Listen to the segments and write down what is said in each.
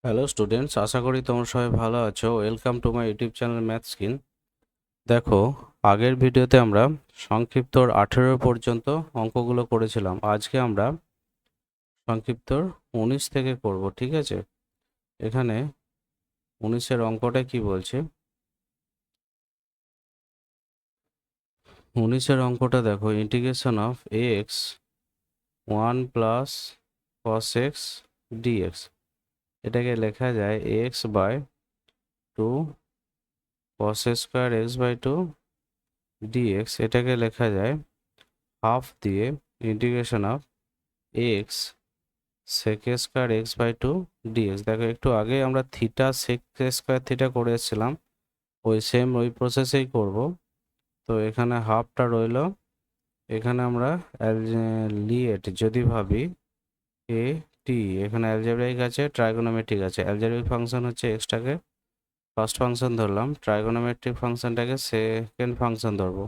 Hello students, আশা করি তোমরা সবাই ভালো আছো। Welcome to my YouTube channel math skin. দেখো, আগের ভিডিওতে আমরা সংক্ষিপ্তর 18 পর্যন্ত অঙ্কগুলো করেছিলাম। আজকে আমরা সংক্ষিপ্তর 19 থেকে করব, ঠিক আছে? এখানে 19-এর অঙ্কটা কি বলছে? 19-এর অঙ্কটা দেখো, integration of x 1 plus cos x dx. এটাকে লেখা যায় x by 2 cos square x by 2 dx. এটাকে লেখা যায় হাফ দিয়ে integration of x sec square x by 2 dx. দেখো, একটু আগে আমরা থিটা সেক স্কোয়ার থিটা করে এসেছিলাম, ওই প্রসেসেই করব। তো এখানে হাফটা রইলো। এখানে আমরা লিয়েট যদি ভাবি এ টি, এখানে অ্যালজেব্রাইক আছে, ট্রাইগোনোমেট্রিক আছে। অ্যালজেব্রাইক ফাংশন হচ্ছে এক্সটাকে ফার্স্ট ফাংশন ধরলাম, ট্রাইগোনোমেট্রিক ফাংশনটাকে সেকেন্ড ফাংশন ধরবো।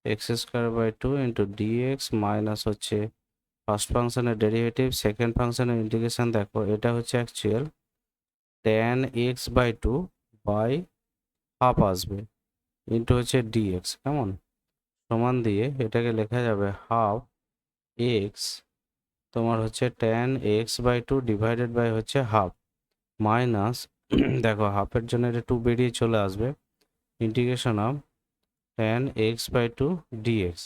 X square by 2 into dx minus হচ্ছে ফার্স্ট ফাংশনের ডেরিভেটিভ, সেকেন্ড ফাংশনের ইন্টিগ্রেশন। দেখো, এটা হচ্ছে actual tan x by 2 by half আসবে, ইন্টু হচ্ছে ডিএক্স। কেমন? সমান দিয়ে এটাকে লেখা যাবে হাফ এক্স তোমার হচ্ছে tan x by 2 divided by হচ্ছে হাফ মাইনাস দেখো, হাফের জন্য এটা 2 বেরিয়ে চলে আসবে, integration of tan x by 2 dx.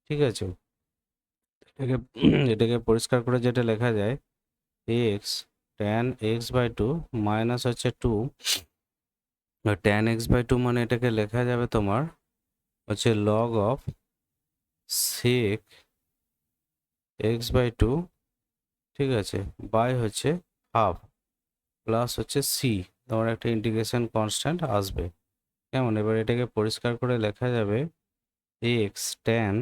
ঠিক আছে? এটাকে এটাকে পরিষ্কার করে যেটা লেখা যায় x tan x by 2 minus হচ্ছে 2 tan এক্স বাই 2, মানে এটাকে লেখা যাবে তোমার হচ্ছে log of sec x by 2, ঠিক আছে, বাই হচ্ছে হাফ প্লাস হচ্ছে সি, তোমার একটা ইন্টিগ্রেশন কনস্ট্যান্ট আসবে। কেমন? এবার এটাকে পরিষ্কার করে লেখা যাবে x tan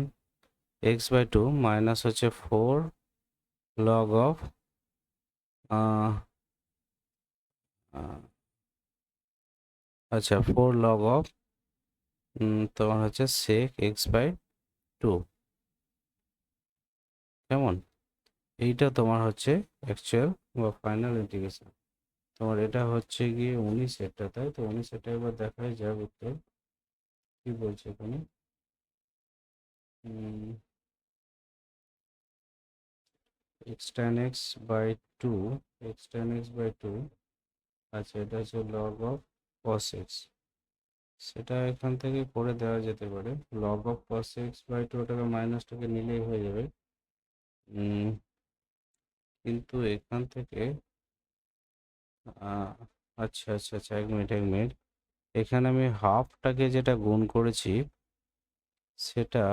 x by 2 minus হচ্ছে 4 লগ অফ আচ্ছা 4 লগ অফ তোমার হচ্ছে সেক এক্স বাই 2। কেমন? এইটা তোমার হচ্ছে অ্যাকচুয়াল বা ফাইনাল ইন্টিগ্রেশন। তোমার এটা হচ্ছে গিয়ে 19-এরটা, তাই তো? 19-এরটা এবার দেখাই যাক উত্তর কি বলছে এখানে। X tan x by 2, x tan x by 2, আচ্ছা এটা হচ্ছে লগ অফ কস এক্স। সেটা এখান থেকে করে দেওয়া যেতে পারে, log of cos x by 2, ওটাকে মাইনাসটাকে নিলেই হয়ে যাবে। কিন্তু এখান থেকে আচ্ছা আচ্ছা আচ্ছা, এক মিনিট। এখানে আমি হাফটাকে যেটা গুণ করেছি সেটা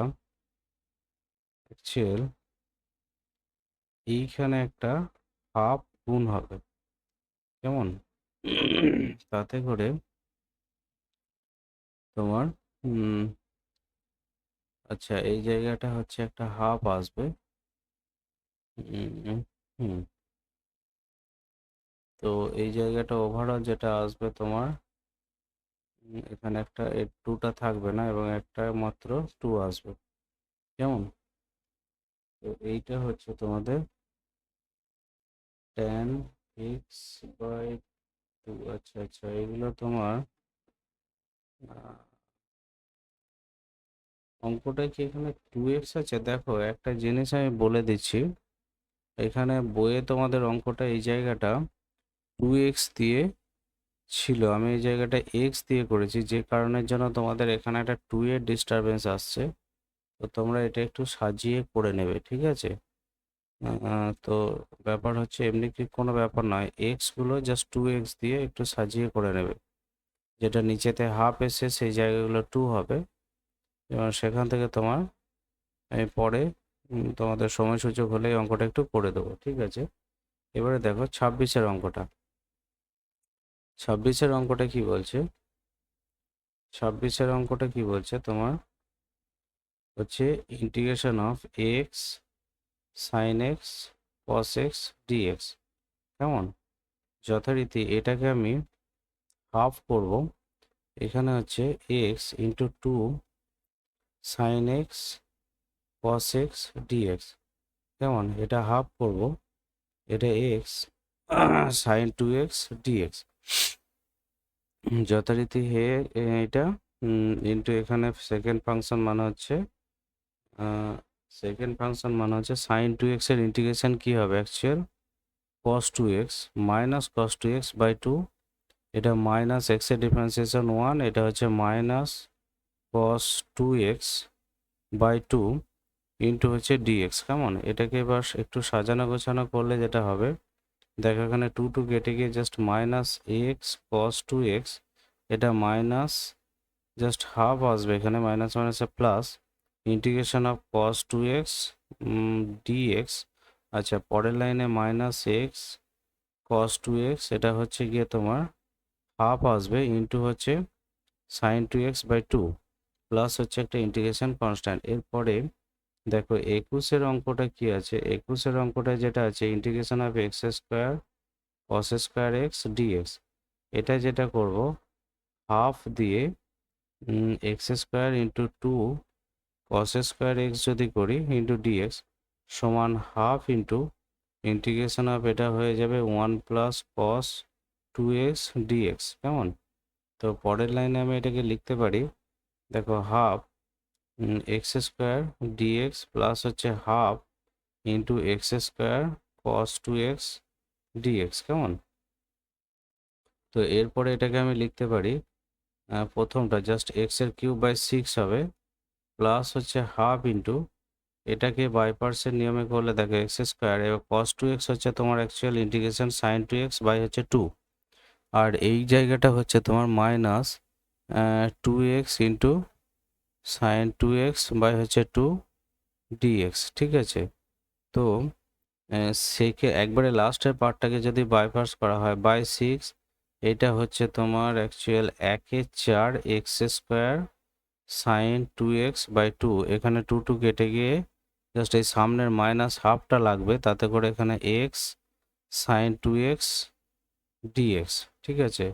অ্যাকচুয়াল এইখানে একটা হাফ গুণ হবে। কেমন? তাতে করে তোমার আচ্ছা এই জায়গাটা হচ্ছে একটা হাফ আসবে। উম, হুম তো এই জায়গাটা ওভারঅল যেটা আসবে তোমার, এখানে একটা 2টা থাকবে না এবং একটা মাত্র 2 আসবে। কেমন? তো এইটা হচ্ছে তোমাদের tan এক্স বাই 2। আচ্ছা আচ্ছা, এগুলো তোমার অঙ্কটা কি এখানে 2x আছে? দেখো, একটা জিনিস আমি বলে দিচ্ছি, এখানে বইয়ে তোমাদের অঙ্কটা এই জায়গাটা 2x দিয়ে ছিল, আমি এই জায়গাটা x দিয়ে করেছি, যে কারণের জন্য তোমাদের এখানে একটা 2 এর ডিস্টারবেন্স আসছে। তো তোমরা এটা একটু সাজিয়ে করে নেবে, ঠিক আছে? তো ব্যাপার হচ্ছে এমনি কি কোনো ব্যাপার নয়, গুলো জাস্ট 2x দিয়ে একটু সাজিয়ে করে নেবে। যেটা নিচেতে হাফ এসে সেই জায়গাগুলো 2 হবে, এবং সেখান থেকে তোমার আমি পরে তোমাদের সময় সুযোগ হলে এই অঙ্কটা একটু করে দেবো, ঠিক আছে? এবারে দেখো 26-এর অঙ্কটা। 26-এর অঙ্কটা কি বলছে? 26-এর অঙ্কটা কি বলছে তোমার হচ্ছে integration of x sine x cos x dx. কেমন? যথারীতি এটাকে আমি হাফ করব, এখানে হচ্ছে x into 2 sine x cos x dx. কেমন? এটা হাফ করব, এটা এক্স সাইন 2x dx যথারীতি হে এটা ইন্টু এখানে সেকেন্ড ফাংশন মানে হচ্ছে সাইন 2x এর ইন্টিগ্রেশন কি হবে actual cos 2x minus cos 2x by 2, এটা মাইনাস এক্স এর ডিফারেন্সিয়েশন 1, এটা হচ্ছে minus cos 2x by 2 into হচ্ছে dx। কেমন? এটাকে এবার একটু সাজানো গোছানো করলে যেটা হবে, দেখো এখানে 2 কেটে গিয়ে just minus x cos 2x, এটা মাইনাস জাস্ট হাফ আসবে, এখানে মাইনাস মাইনাসে plus integration of cos 2x dx। আচ্ছা, পরের লাইনে মাইনাস এক্স cos 2x, এটা হচ্ছে গিয়ে তোমার হাফ আসবে ইন্টু হচ্ছে সাইন 2x বাই 2 প্লাস হচ্ছে একটা ইন্টিগ্রেশন কনস্ট্যান্ট। এরপরে দেখো 21-এর অঙ্কটা কি আছে, 21-এর অঙ্কটা যেটা আছে integration of x square cos square x dx, এটা যেটা করব হাফ দিয়ে x square into 2 cos square x যদি করি ইন্টু dx সমান হাফ ইন্টু ইন্টিগ্রেশন অফ এটা হয়ে যাবে 1 প্লাস cos 2x dx। কেমন? তো পরের লাইনে আমি এটাকে লিখতে পারি, দেখো half x square dx plus হচ্ছে half into x square cos 2x dx। কেমন? তো এরপরে এটাকে আমি লিখতে পারি, প্রথমটা জাস্ট এক্স এর কিউব বাই 6 হবে প্লাস হচ্ছে হাফ ইন্টু এটাকে বাই পার্টসের নিয়মে করলে দেখো এক্স স্কোয়ার, এবার cos 2x হচ্ছে তোমার actual integration sign 2x by হচ্ছে 2, আর এই জায়গাটা হচ্ছে তোমার minus 2x into sign 2x by হচ্ছে 2 dx। ঠিক আছে? তো সেকে একবারে লাস্টের পার্টটাকে যদি বাইপার্স করা হয় বাই 6, এটা হচ্ছে তোমার actual 1/4 x square sine 2x by 2, এখানে 2 কেটে গিয়ে জাস্ট এই সামনের মাইনাস হাফটা লাগবে, তাতে করে এখানে এক্স সাইন 2x dx। ঠিক আছে?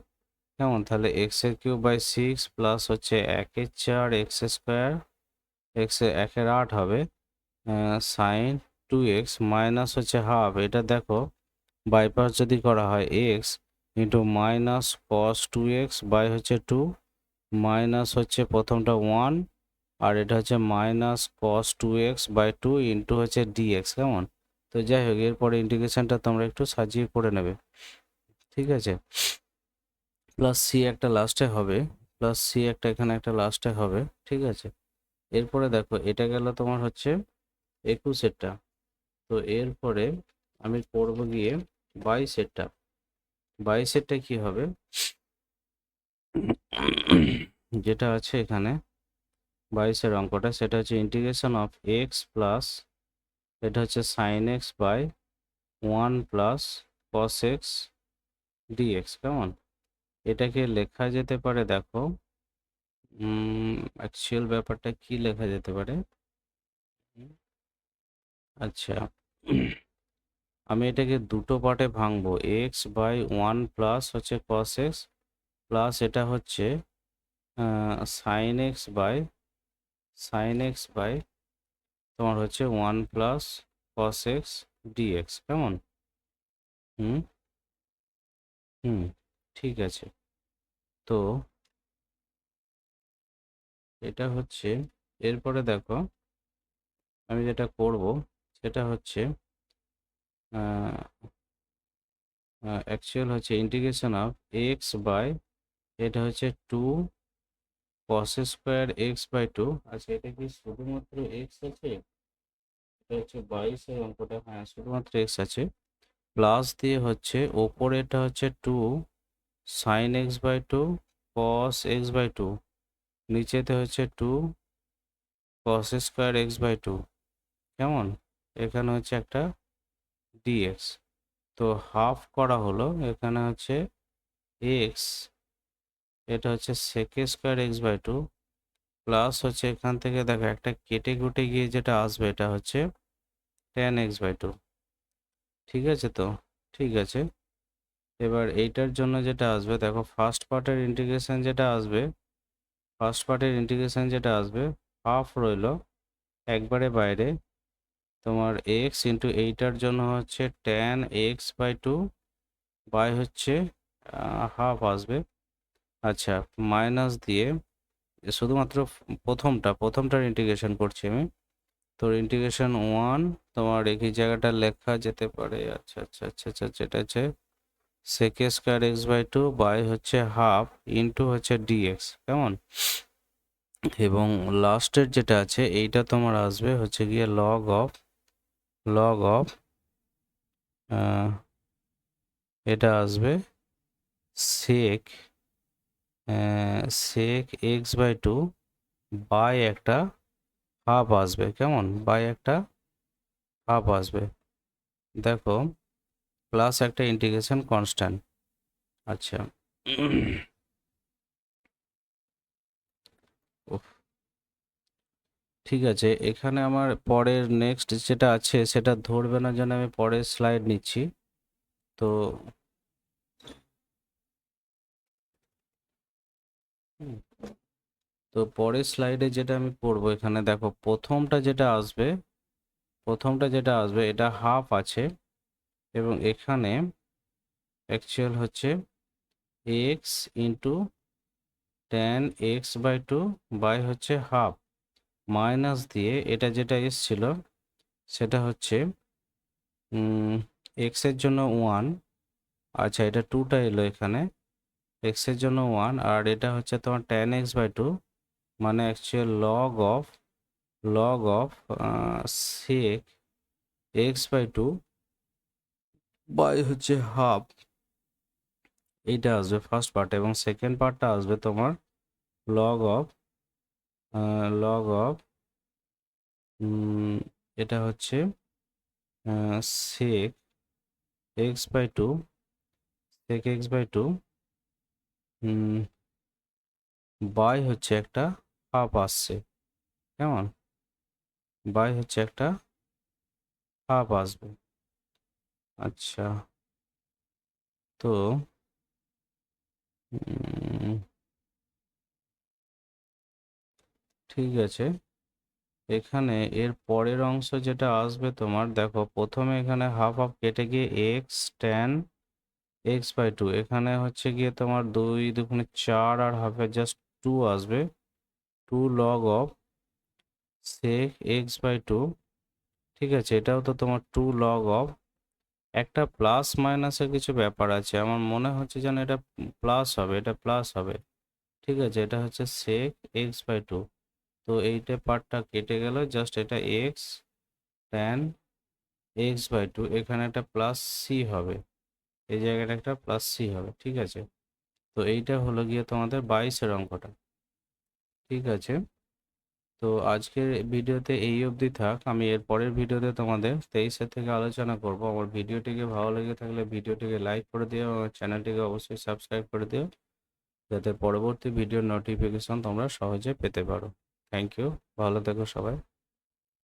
কেমন? তাহলে এক্স এর কিউব বাই 6 প্লাস হচ্ছে 1/4 এক্স স্কোয়ার, এক্স 1/8 হবে সাইন 2x মাইনাস হচ্ছে হাফ, এটা দেখো বাইপাস যদি করা হয় x into minus cos 2x by হচ্ছে 2 মাইনাস হচ্ছে প্রথমটা 1, আর এটা হচ্ছে minus cos 2x by 2 into হচ্ছে dx। কেমন? তো যাই হোক, এরপরে ইন্টিগ্রেশনটা তোমরা একটু সাজিয়ে করে নেবে। ঠিক আছে? প্লাস সি একটা লাস্টে হবে, প্লাস সি একটা এখানে একটা লাস্টে হবে। ঠিক আছে? এরপরে দেখো এটা গেল তোমার হচ্ছে 21-এরটা। তো এরপরে আমি করব গিয়ে 22-এরটা। 22-এরটা কি হবে, যেটা আছে এখানে 22-এর অঙ্কটা, সেটা হচ্ছে ইন্টিগ্রেশন অফ এক্স প্লাস এটা হচ্ছে sine x by 1 plus cos x dx। কেমন? এটাকে লেখা যেতে পারে, দেখো অ্যাকচুয়াল ব্যাপারটা কি লেখা যেতে পারে। আচ্ছা, আমি এটাকে দুটো পার্টে ভাঙবো, এক্স বাই 1 প্লাস হচ্ছে cos x প্লাস এটা হচ্ছে সাইন এক্স বাই তোমার হচ্ছে 1 প্লাস cos x dx। কেমন? হুম হুম ঠিক আছে। তো এটা হচ্ছে, এরপরে দেখো আমি যেটা করব সেটা হচ্ছে অ্যাকচুয়াল হচ্ছে ইন্টিগ্রেশন অফ এক্স বাই এটা হচ্ছে 2 cos স্কোয়ার এক্স বাই 2। আচ্ছা, এটা কি শুধুমাত্র এক্স আছে? এটা হচ্ছে 22-এর অঙ্কটা, হ্যাঁ শুধুমাত্র এক্স আছে। প্লাস দিয়ে হচ্ছে ওপরে এটা হচ্ছে 2 sine x by 2 cos x by 2, নিচেতে হচ্ছে 2 cos স্কোয়ার এক্স বাই 2। কেমন? এখানে হচ্ছে একটা dx। তো হাফ করা হলো, এখানে হচ্ছে এক্স, এটা হচ্ছে sec square x by 2 plus হচ্ছে এখান থেকে দেখো একটা কেটে কুটে গিয়ে যেটা আসবে এটা হচ্ছে tan x বাই 2। ঠিক আছে? তো ঠিক আছে, এবার এইটার জন্য যেটা আসবে, দেখো ফার্স্ট পার্টের ইন্টিগ্রেশন যেটা আসবে হাফ রইলো একবারে বাইরে, তোমার x ইন্টু এইটার জন্য হচ্ছে tan x বাই 2 বাই হচ্ছে হাফ আসবে। আচ্ছা, মাইনাস দিয়ে শুধুমাত্র প্রথমটার ইন্টিগ্রেশন করছি আমি। তো ইন্টিগ্রেশন 1 তোমার এই জায়গাটা লেখা যেতে পারে। আচ্ছা আচ্ছা আচ্ছা আচ্ছা, যেটা হচ্ছে sec square x by two by হচ্ছে হাফ ইন্টু হচ্ছে ডিএক্স, কেমন? এবং লাস্টের যেটা আছে এইটা তোমার আসবে হচ্ছে গিয়ে লগ অফ এটা আসবে sec x by two by একটা হাফ আসবে, কেমন? বাই একটা হাফ আসবে, দেখো, প্লাস একটা ইন্টিগ্রেশন কনস্ট্যান্ট। আচ্ছা উফ, ঠিক আছে, এখানে আমার পরের নেক্সট যেটা আছে সেটা ধরবে না, যেন আমি পরের স্লাইড নিচ্ছি। তো হুম, তো পরের স্লাইডে যেটা আমি করব, এখানে দেখো প্রথমটা যেটা আসবে এটা হাফ আছে, এবং এখানে অ্যাকচুয়াল হচ্ছে x into tan x by two by হচ্ছে হাফ, মাইনাস দিয়ে এটা যেটা এসছিল সেটা হচ্ছে এক্স এর জন্য 1, আচ্ছা এটা 2টা এলো এখানে, এক্স এর জন্য 1, আর এটা হচ্ছে তোমার ট্যান এক্স বাই টু, মানে actual log of sec x by two by হচ্ছে হাফ, এইটা আসবে ফার্স্ট পার্ট। এবং সেকেন্ড পার্টটা আসবে তোমার লগ অফ লগ অফ এটা হচ্ছে sec x by two sec x by two by হচ্ছে একটা হাফ আসছে, কেমন? বাই হচ্ছে একটা হাফ আসবে। আচ্ছা, তো ঠিক আছে, এখানে এর পরের অংশ যেটা আসবে তোমার, দেখো প্রথমে এখানে হাফ হাফ কেটে গিয়ে x tan x by two, এখানে হচ্ছে গিয়ে তোমার 2 2 4 আর হাফে জাস্ট 2 আসবে, 2 log of sec x by two, ঠিক আছে, এটাও তো তোমার 2 লগ অফ, একটা প্লাস মাইনাসের কিছু ব্যাপার আছে, আমার মনে হচ্ছে যেন এটা প্লাস হবে, এটা প্লাস হবে, ঠিক আছে, এটা হচ্ছে সেক এক্স বাই টু। তো এইটা পার্টটা কেটে গেল, জাস্ট এটা x tan x by two, এখানে একটা প্লাস সি হবে, এই জায়গাটা একটা প্লাস সি হবে, ঠিক আছে। তো এইটা হলো গিয়ে তোমাদের 22-এর অঙ্কটা, ঠিক আছে। তো আজকের ভিডিওতে এই অবধি থাক, আমি এর পরের ভিডিওতে তোমাদের 23-এর থেকে আলোচনা করব। আমার ভিডিওটিকে ভালো লেগে থাকলে ভিডিওটিকে লাইক করে দিও, আমার চ্যানেলটিকে অবশ্যই সাবস্ক্রাইব করে দিও, যাতে পরবর্তী ভিডিওর নোটিফিকেশন তোমরা সহজে পেতে পারো। থ্যাংক ইউ, ভালো থেকো সবাই।